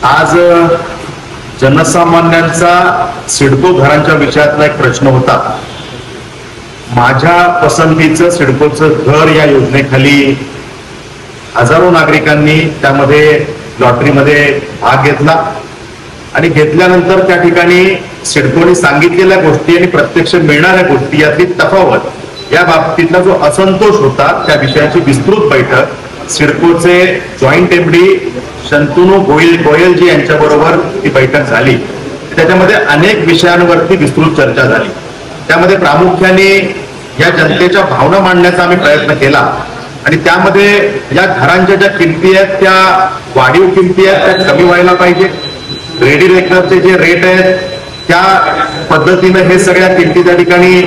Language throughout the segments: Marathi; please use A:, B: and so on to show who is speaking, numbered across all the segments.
A: आज जनसामान्यांचा सिडको घरांच्या विषयातला एक प्रश्न होता। माझ्या पसंतीचं सिडकोचं घर या योजनेखाली हजारो नागरिकांनी त्यामध्ये लॉटरीमध्ये भाग घेतला आणि घेतल्यानंतर त्या ठिकाणी सिडकोने सांगितलेल्या गोष्टी आणि प्रत्यक्ष मिळणाऱ्या गोष्टी यातली तफावत या बाबतीतला जो असंतोष होता त्या विषयाची विस्तृत बैठक सिडकोचे जॉईंट एमडी शंतनू गोयलजी यांच्याबरोबर ही बैठक झाली। त्याच्यामध्ये अनेक विषयांवरती विस्तृत चर्चा झाली। त्यामध्ये प्रामुख्याने या जनतेच्या भावना मांडण्याचा आम्ही प्रयत्न केला आणि त्यामध्ये या घरांच्या ज्या किमती आहेत त्या वाढीव किमती आहेत त्या कमी व्हायला पाहिजे। रेडी रेकनरचे जे रेट आहेत त्या पद्धतीने हे सगळ्या किमती त्या ठिकाणी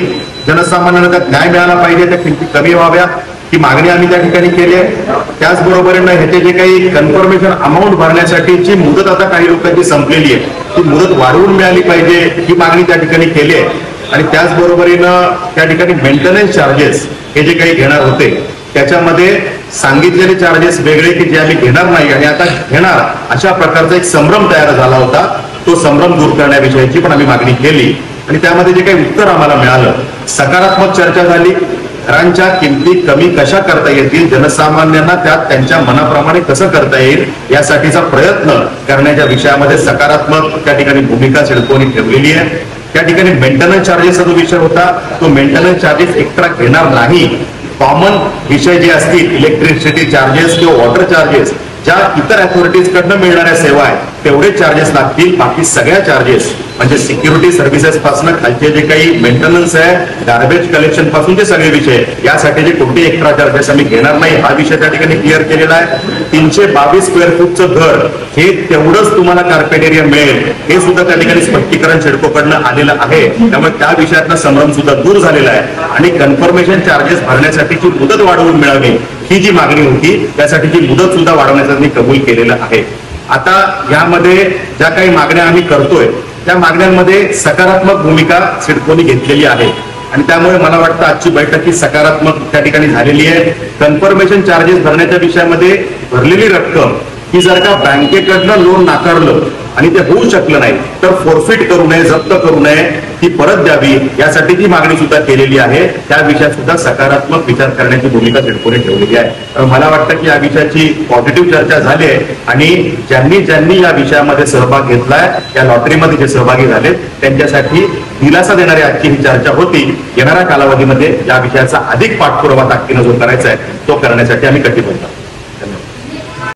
A: जनसामान्यांना न्याय मिळाला पाहिजे, त्या किमती कमी व्हाव्या ही मागणी आम्ही त्या ठिकाणी केली आहे। त्याचबरोबरीने ह्याचे जे काही कन्फर्मेशन अमाऊंट भरण्यासाठीची मुदत आता काही लोकांची संपलेली आहे ती मुदत वाढवून मिळाली पाहिजे ही मागणी त्या ठिकाणी केली आहे। आणि त्याचबरोबरीनं त्या ठिकाणी मेंटेनन्स चार्जेस हे जे काही घेणार होते त्याच्यामध्ये सांगितलेले चार्जेस वेगळे की जे आम्ही घेणार नाही आणि आता घेणार अशा प्रकारचा एक संभ्रम तयार झाला होता। तो संभ्रम दूर करण्याविषयीची पण आम्ही मागणी केली आणि त्यामध्ये जे काही उत्तर आम्हाला मिळालं, सकारात्मक चर्चा झाली। घरांच्या किमती कमी कशा करता येतील, जनसामान्यांना त्यात त्यांच्या मनाप्रमाणे कसं करता येईल यासाठीचा प्रयत्न करण्याच्या विषयामध्ये सकारात्मक त्या ठिकाणी भूमिका सिडकोने ठेवलेली आहे। त्या ठिकाणी मेंटेनन्स चार्जेसचा जो विषय होता तो मेंटेनन्स चार्जेस एक्स्ट्रा घेणार नाही। कॉमन विषय जे असतील इलेक्ट्रिसिटी चार्जेस किंवा वॉटर चार्जेस ज्या इतर अथॉरिटीज कडनं मिळणाऱ्या सेवा आहेत तेवढे चार्जेस लागतील। बाकी सगळ्या चार्जेस म्हणजे सिक्युरिटी सर्व्हिसेस पासून खालचे जे काही मेंटेनन्स आहे, गार्बेज कलेक्शन पासूनचे सगळे विषय यासाठी जे कोणते एक्स्ट्रा चार्जेस आम्ही घेणार नाही हा विषय त्या ठिकाणी क्लिअर केलेला आहे। 322 स्क्वेअर फूटचं घर हे तेवढंच तुम्हाला कार्पेट एरिया मिळेल हे सुद्धा त्या ठिकाणी स्पष्टीकरण सिडकोकडनं आलेलं आहे। त्यामुळे त्या विषयातला संभ्रम सुद्धा दूर झालेला आहे आणि कन्फर्मेशन चार्जेस भरण्यासाठीची मुदत वाढवून मिळावी ही जी मागणी होती त्यासाठीची मुदत सुद्धा वाढवण्याचा मी कबूल केलेलं आहे। आता यामध्ये ज्या काही मागण्या आम्ही करतोय त्या मागण्यांमध्ये सकारात्मक भूमिका सिडकोने घेतलेली आहे आणि त्यामुळे मला वाटतं आजची बैठक ही सकारात्मक त्या ठिकाणी झालेली आहे। कन्फर्मेशन चार्जेस भरण्याच्या विषयामध्ये भरलेली रक्कम ही जर का बँकेकडनं लोन नाकारलं आणि ते होऊ शकलं नाही तर फोरफिट करू नये, जप्त करू नये, ती परत द्यावी यासाठी ती मागणी सुद्धा केलेली आहे। त्या विषयात सुद्धा सकारात्मक विचार करण्याची भूमिका सिडकोने ठेवलेली आहे। मला वाटतं की या विषयाची पॉझिटिव्ह चर्चा झाली आहे आणि ज्यांनी या विषयामध्ये सहभाग घेतलाय या लॉटरीमध्ये जे सहभागी झाले त्यांच्यासाठी दिलासा देणारी आजची ही चर्चा होती। येणाऱ्या कालावधीमध्ये या विषयाचा अधिक पाठपुरावा ताकदीने जो करायचा आहे तो करण्यासाठी आम्ही कटिबद्ध आहोत।